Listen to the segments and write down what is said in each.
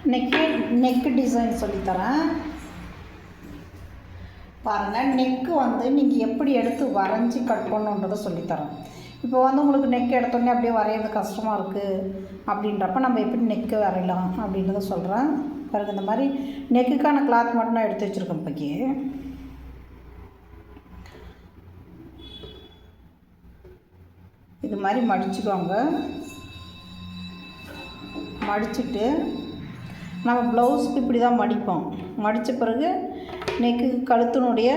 இன்றைக்கி neck design சொல்லித்தரேன் பாருங்கள். நெக்கு வந்து நீங்கள் எப்படி எடுத்து வரைஞ்சி கட் பண்ணணுன்றதை சொல்லித்தரேன். இப்போ வந்து உங்களுக்கு நெக் எடுத்தோடனே அப்படியே வரைகிறது கஷ்டமாக இருக்குது அப்படின்றப்ப நம்ம எப்படி நெக்கு வரையலாம் அப்படின்றத சொல்கிறேன் பாருங்கள். இந்த மாதிரி நெக்குக்கான கிளாத் மட்டும் நான் எடுத்து வச்சுருக்கேன். இப்போக்கி இது மாதிரி மடிச்சுக்கோங்க. மடிச்சுட்டு நம்ம ப்ளவுஸுக்கு இப்படி தான் மடிப்போம். மடித்த பிறகு நெக்கு கழுத்தினுடைய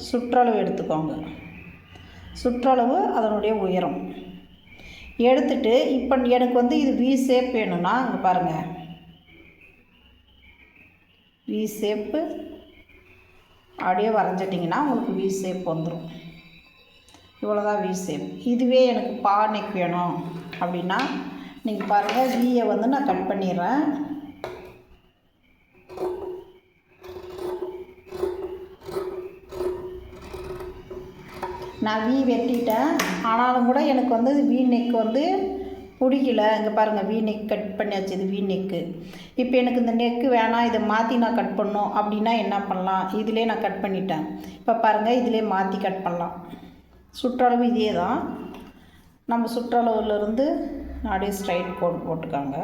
சுற்றளவு எடுத்துக்கோங்க. சுற்றளவு அதனுடைய உயரம் எடுத்துட்டு இப்போ எனக்கு வந்து இது வி ஷேப் வேணும்னா இங்கே பாருங்கள், வி ஷேப்பு அப்படியே வரைஞ்சிட்டிங்கன்னா உங்களுக்கு வி ஷேப் வந்துடும். இவ்வளோதான் வி ஷேப். இதுவே எனக்கு பா நெக் வேணும் அப்படின்னா நீங்கள் பாருங்கள், வியை வந்து நான் கட் பண்ணிடுறேன். நான் வி வெட்டிட்டேன். ஆனாலும் கூட எனக்கு வந்து வி நெக் வந்து பிடிக்கல. இங்கே பாருங்கள், வி நெக் கட் பண்ணியாச்சு. இது வி நெக்கு. இப்போ எனக்கு இந்த நெக்கு வேணாம், இதை மாற்றி நான் கட் பண்ணணும் அப்படின்னா என்ன பண்ணலாம்? இதிலே நான் கட் பண்ணிட்டேன். இப்போ பாருங்கள், இதிலே மாற்றி கட் பண்ணலாம். சுற்றளவு இதே தான். நம்ம சுற்றளவுலேருந்து அப்படியே ஸ்ட்ரைட் கோடு போட்டுக்காங்க.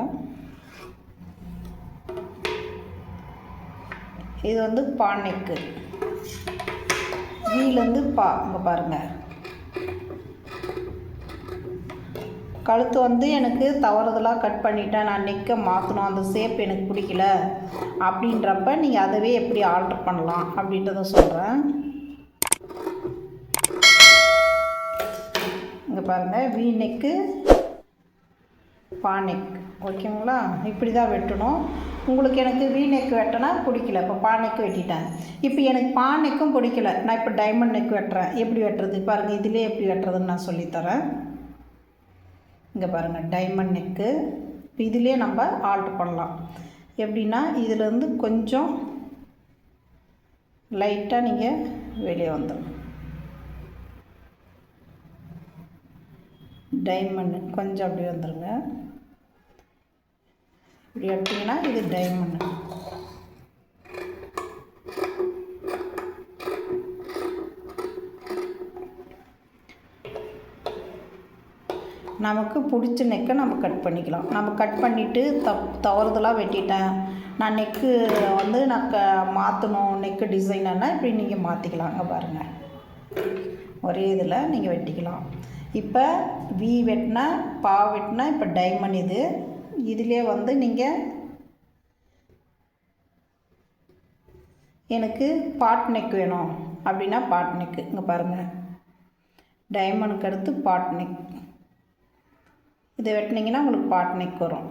இது வந்து பா நெக்கு. வீலேருந்து பா. இங்கே பாருங்கள், கழுத்து வந்து எனக்கு தவறுதலாக கட் பண்ணிட்டேன், நான் நெக்கை மாற்றணும், அந்த ஷேப் எனக்கு பிடிக்கல அப்படின்றப்ப நீங்கள் அதவே எப்படி ஆல்ட்ரு பண்ணலாம் அப்படின்றத சொல்கிறேன். இங்கே பாருங்கள், வி நெக்கு பா நெக். ஓகேங்களா? இப்படி தான் வெட்டணும். உங்களுக்கு எனக்கு வி நெக் வெட்டினா பிடிக்கல, இப்போ பா நெக் வெட்டிட்டேன். இப்போ எனக்கு பா நெக்கும் பிடிக்கல, நான் இப்போ டைமண்ட் நெக் வெட்டுறேன். எப்படி வெட்டுறது பாருங்கள், இதிலே எப்படி வெட்டுறதுன்னு நான் சொல்லித்தரேன். இங்கே பாருங்கள், டைமண்ட் நெக்கு. இப்போ இதிலே நம்ம ஆல்ட்ரு பண்ணலாம். எப்படின்னா இதிலேருந்து கொஞ்சம் லைட்டாக நீங்கள் வெளியே வந்துடும். டைமண்ட் கொஞ்சம் அப்படி வந்துடுங்க. இப்படி எடுத்திங்கன்னா இது டைமண்ட். நமக்கு பிடிச்ச நெக்கை நம்ம கட் பண்ணிக்கலாம். நம்ம கட் பண்ணிவிட்டு தவறுதலாக வெட்டிட்டேன், நான் நெக்கு வந்து நான் மாற்றணும், நெக்கு டிசைனர்னால் இப்படி நீங்கள் மாற்றிக்கலாம். அங்கே பாருங்கள், ஒரே இதில் நீங்கள் வெட்டிக்கலாம். இப்போ வி வெட்டினா, பா வெட்டினா, இப்போ டைமண்ட். இது இதிலே வந்து நீங்கள் எனக்கு பாட் நெக் வேணும் அப்படின்னா பாட் நெக்கு. இங்கே பாருங்கள், டைமண்டுக்கு அடுத்து பாட் நெக். இதை வெட்டினீங்கன்னா உங்களுக்கு பாட் நெக் வரும்.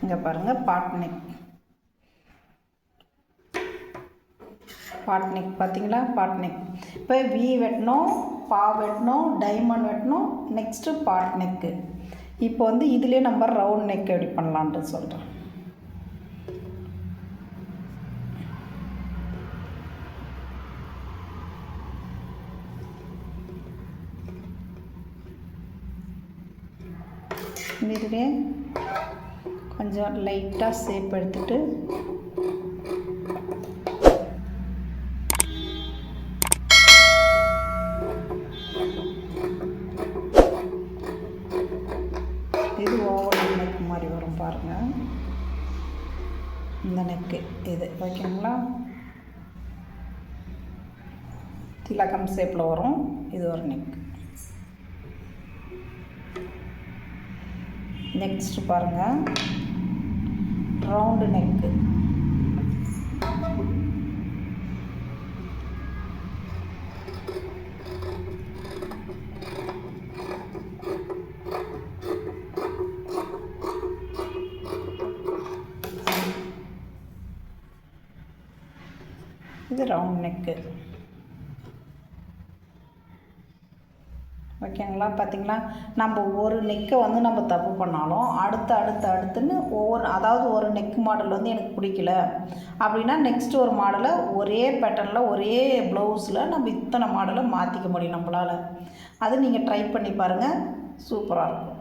இங்கே பாருங்கள், பாட் நெக். பாட் நெக் பார்த்தீங்களா? பாட் நெக். இப்போ வி வெட்டணும், பா வெட்டணும், டைமண்ட் வெட்டணும், நெக்ஸ்ட்டு பாட் நெக்கு. இப்போ வந்து இதிலே நம்ம ரவுண்ட் நெக் எப்படி பண்ணலான்ட்டு சொல்கிறேன். இதுவே கொஞ்சம் லைட்டாக ஷேப் எடுத்துட்டு இது ஓவல் நெக் மாதிரி வரும் பாருங்கள். இந்த நெக்கு இது ஓகேங்களா? திலகம் ஷேப்பில் வரும். இது ஒரு நெக். நெக்ஸ்ட் பாருங்கள், ரவுண்டு நெக்கு. இது ரவுண்ட் நெக்கு. ஓகேங்களா? பார்த்திங்களா, நம்ம ஒரு நெக்கை வந்து நம்ம தப்பு பண்ணாலும் அடுத்துன்னு அதாவது ஒரு நெக் மாடல் வந்து எனக்கு பிடிக்கல அப்படின்னா நெக்ஸ்ட்டு ஒரு மாடலை ஒரே பேட்டர்னில் ஒரே ப்ளவுஸில் நம்ம இத்தனை மாடலை மாற்றிக்க முடியும் நம்மளால். அது நீங்கள் ட்ரை பண்ணி பாருங்கள், சூப்பராக இருக்கும்.